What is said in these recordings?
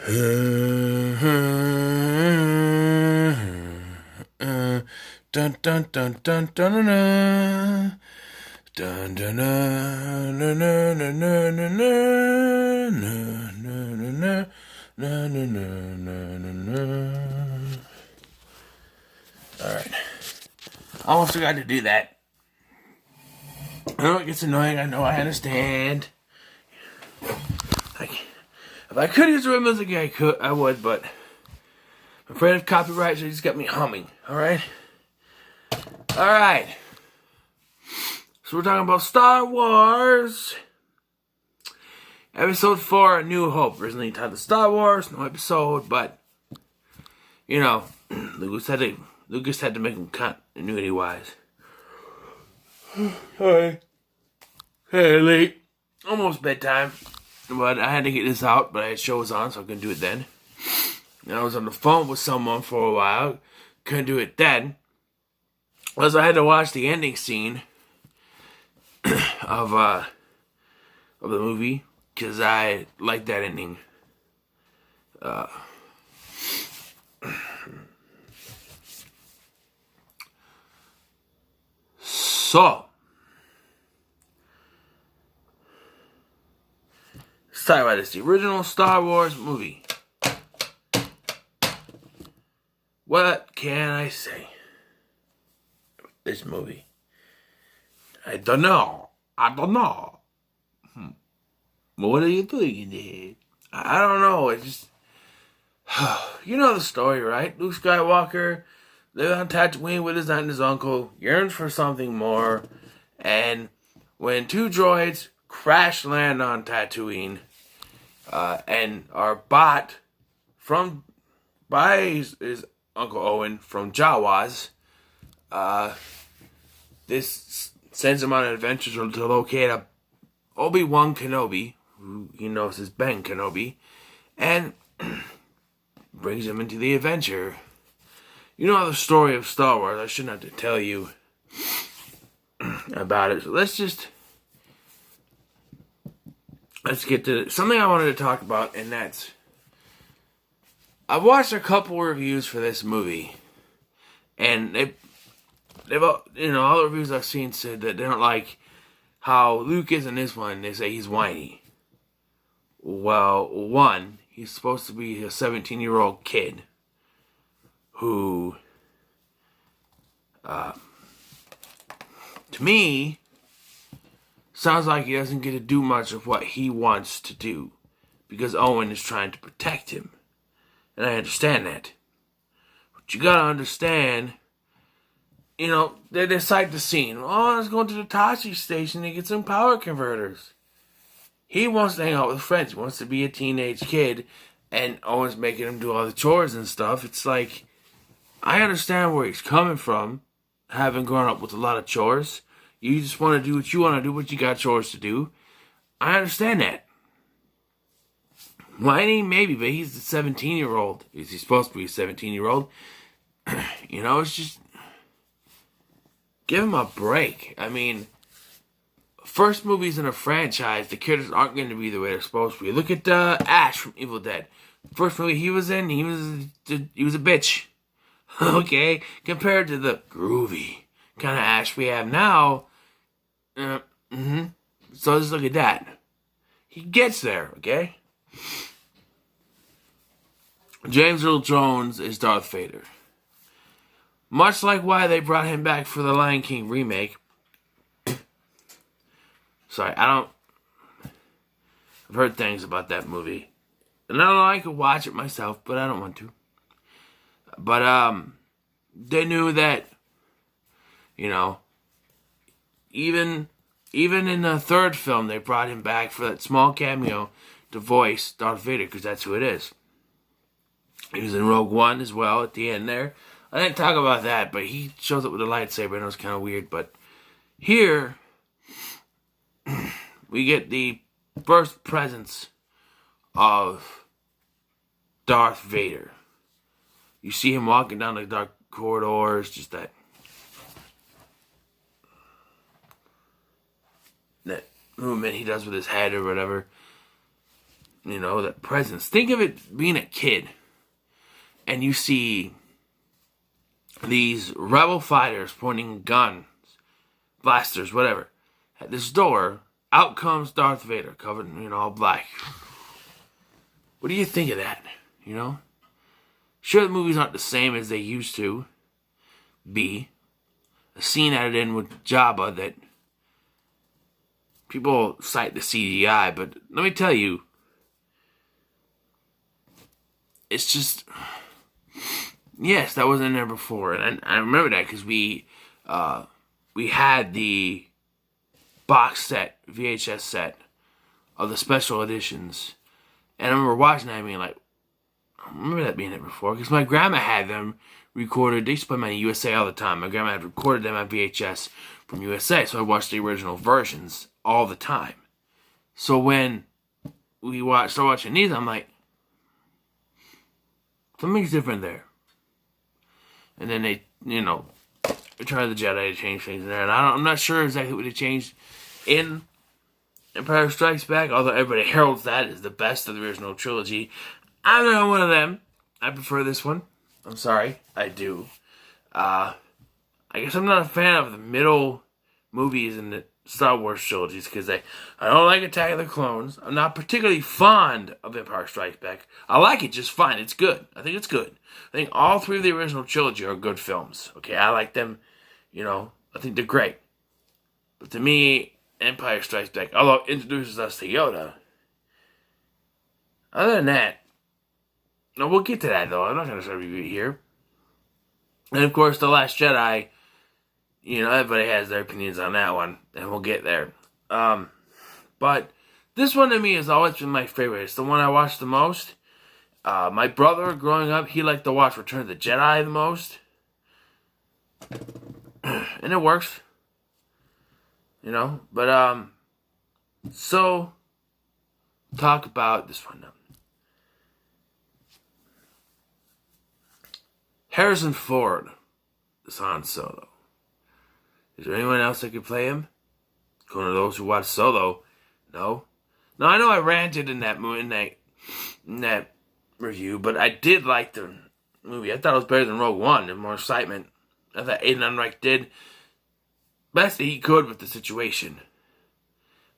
Dun dun dun dun dun dun dun dun dun. All right, I almost forgot to do that. I know it gets annoying. I know. I understand. Like, if I could use the music, I would, but I'm afraid of copyright, so you just got me humming. All right. All right. So we're talking about Star Wars. Episode 4, A New Hope. Originally titled Star Wars, no episode, but, you know, Lucas had to make them continuity-wise. Hi. Hey, late. Almost bedtime. But I had to get this out, but I had shows on, so I couldn't do it then. And I was on the phone with someone for a while. Couldn't do it then. Plus, I had to watch the ending scene of the movie, because I like that ending. So, let's talk about this. The original Star Wars movie. What can I say? This movie. I don't know. What are you doing there? I don't know. It's just... You know the story, right? Luke Skywalker lived on Tatooine with his aunt and his uncle, yearns for something more, and when two droids crash land on Tatooine, and are bought by his Uncle Owen from Jawas, this sends him on an adventure to locate a Obi-Wan Kenobi, who he knows is Ben Kenobi, and brings him into the adventure. You know the story of Star Wars. I shouldn't have to tell you about it. So let's get to something I wanted to talk about, and that's... I've watched a couple reviews for this movie, and they've all the reviews I've seen said that they don't like how Luke is in this one. They say he's whiny. Well, one, he's supposed to be a 17-year-old kid who, to me, sounds like he doesn't get to do much of what he wants to do because Owen is trying to protect him. And I understand that. But you gotta understand, they decide the scene. Oh, let's go to the Tashi station and get some power converters. He wants to hang out with friends. He wants to be a teenage kid, and Owen's making him do all the chores and stuff. It's like, I understand where he's coming from, having grown up with a lot of chores. You just want to do what you want to do, but you got chores to do. I understand that. Whiny, maybe, but he's a 17-year-old. Is he supposed to be a 17-year-old? It's just... Give him a break. I mean, first movies in a franchise, the characters aren't going to be the way they're supposed to be. Look at Ash from Evil Dead. First movie he was in, he was a bitch. Okay? Compared to the groovy kind of Ash we have now. So just look at that. He gets there, okay? James Earl Jones is Darth Vader. Much like why they brought him back for the Lion King remake. Sorry, I've heard things about that movie. And I don't know, I could watch it myself, but I don't want to. But, they knew that, even in the third film, they brought him back for that small cameo to voice Darth Vader, because that's who it is. He was in Rogue One as well at the end there. I didn't talk about that, but he shows up with a lightsaber, and it was kind of weird. But here, we get the first presence of Darth Vader. You see him walking down the dark corridors, just that movement he does with his head or whatever. that presence. Think of it being a kid, and you see these rebel fighters pointing guns, blasters, whatever, at this door. Out comes Darth Vader, covered in all black. What do you think of that? Sure, the movies aren't the same as they used to be. A scene added in with Jabba that people cite the CGI, but let me tell you, it's just, yes, that wasn't in there before, and I remember that because we had the box set, VHS set of the special editions, and I remember watching that and being like, I remember that being there before, because my grandma had them recorded. They used to play them on USA all the time. My grandma had recorded them on VHS from USA, so I watched the original versions all the time. So when we started watching these, I'm like, something's different there. And then they, Return of the Jedi to change things in there, and I'm not sure exactly what they changed in Empire Strikes Back, although everybody heralds that as the best of the original trilogy. I'm not one of them. I prefer this one. I'm sorry, I do. I guess I'm not a fan of the middle movies in the Star Wars trilogies because I don't like Attack of the Clones. I'm not particularly fond of Empire Strikes Back. I like it just fine. It's good. I think it's good. I think all three of the original trilogy are good films. Okay, I like them. I think they're great. But to me, Empire Strikes Back, although it introduces us to Yoda, other than that, no, we'll get to that though. I'm not going to start review it here. And of course, The Last Jedi, everybody has their opinions on that one, and we'll get there. But this one to me has always been my favorite. It's the one I watched the most. My brother, growing up, he liked to watch Return of the Jedi the most. And it works. But, so, talk about this one now. Harrison Ford is Han Solo. Is there anyone else that could play him? According to those who watch Solo, no. Now I know I ranted in that review, but I did like the movie. I thought it was better than Rogue One and more excitement. I thought Aiden Unreich did best that he could with the situation,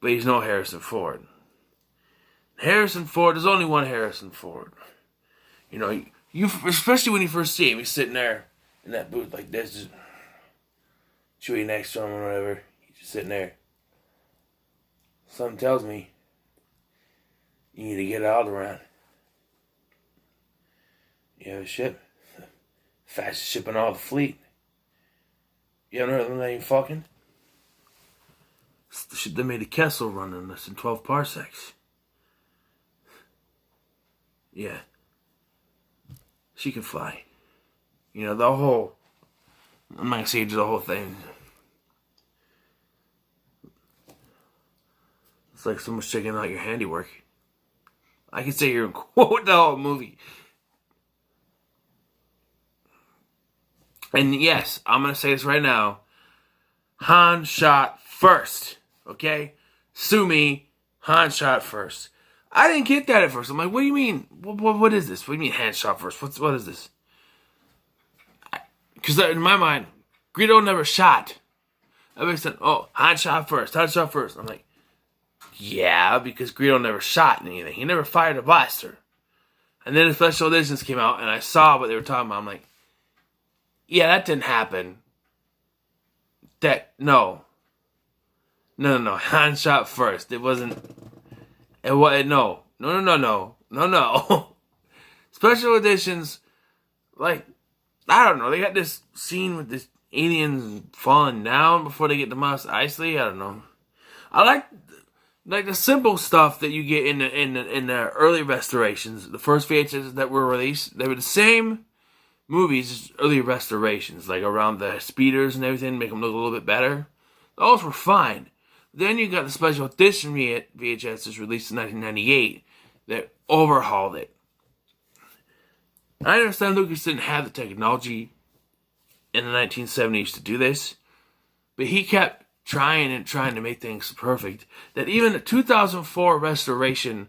but he's no Harrison Ford. Harrison Ford, there's only one Harrison Ford. You especially when you first see him, he's sitting there in that booth like this, just Chewie next to him or whatever. He's just sitting there. Something tells me you need to get Alderaan. You have a ship? Fastest ship in all the fleet. You haven't heard of them not even fucking? It's the ship that made the Kessel run in less than 12 parsecs. Yeah. She can fly. The whole... I'm not going to say the whole thing. It's like someone's checking out your handiwork. I can say you're in quote the whole movie. And yes, I'm going to say this right now. Han shot first. Okay? Sue me. Han shot first. I didn't get that at first. I'm like, what do you mean? What is this? What do you mean Han shot first? What is this? Because in my mind, Greedo never shot. Everybody said, oh, Han shot first. Han shot first. I'm like, yeah, because Greedo never shot anything. He never fired a blaster. And then the special editions came out, and I saw what they were talking about. I'm like, yeah, that didn't happen. No. Han shot first. It wasn't. And what? No. Special editions, like, I don't know. They got this scene with this aliens falling down before they get to Mos Eisley. I don't know. I like the simple stuff that you get in the early restorations. The first VHS that were released, they were the same movies as early restorations, like around the speeders and everything, make them look a little bit better. Those were fine. Then you got the special edition VHS released in 1998 that overhauled it. I understand Lucas didn't have the technology in the 1970s to do this, but he kept trying to make things perfect. That even the 2004 restoration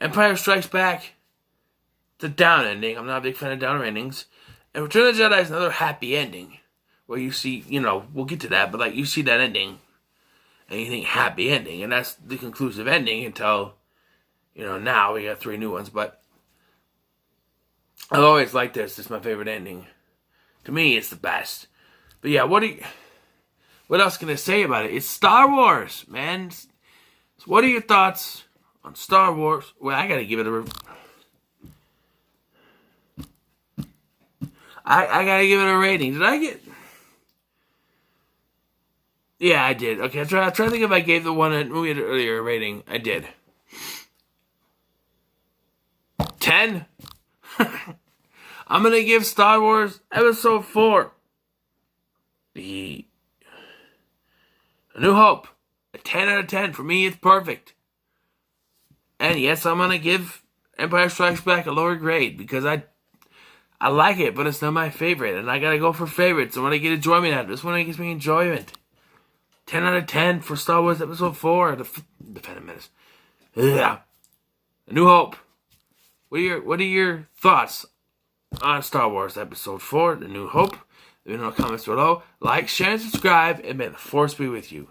Empire Strikes Back, it's a down ending. I'm not a big fan of downer endings. And Return of the Jedi is another happy ending. Where you see, we'll get to that, but like you see that ending and you think happy ending. And that's the conclusive ending until, now we got 3 new ones. But I've always liked this. This is my favorite ending. To me, it's the best. But yeah, what else can I say about it? It's Star Wars, man. So what are your thoughts on Star Wars? Well, I gotta give it a... I gotta give it a rating. Did I get... Yeah, I did. Okay, I'm trying to think if I gave the one we had earlier a rating. I did. 10? I'm gonna give Star Wars Episode 4 A New Hope a 10 out of 10. For me, it's perfect. And yes, I'm gonna give Empire Strikes Back a lower grade because I like it, but it's not my favorite, and I gotta go for favorites. I want to get enjoyment out of it. This one gives me enjoyment. 10 out of 10 for Star Wars Episode 4, The Phantom Menace. Yeah. A New Hope. What are your thoughts on Star Wars Episode 4, The New Hope? Let me know in the comments below. Like, share, and subscribe, and may the Force be with you.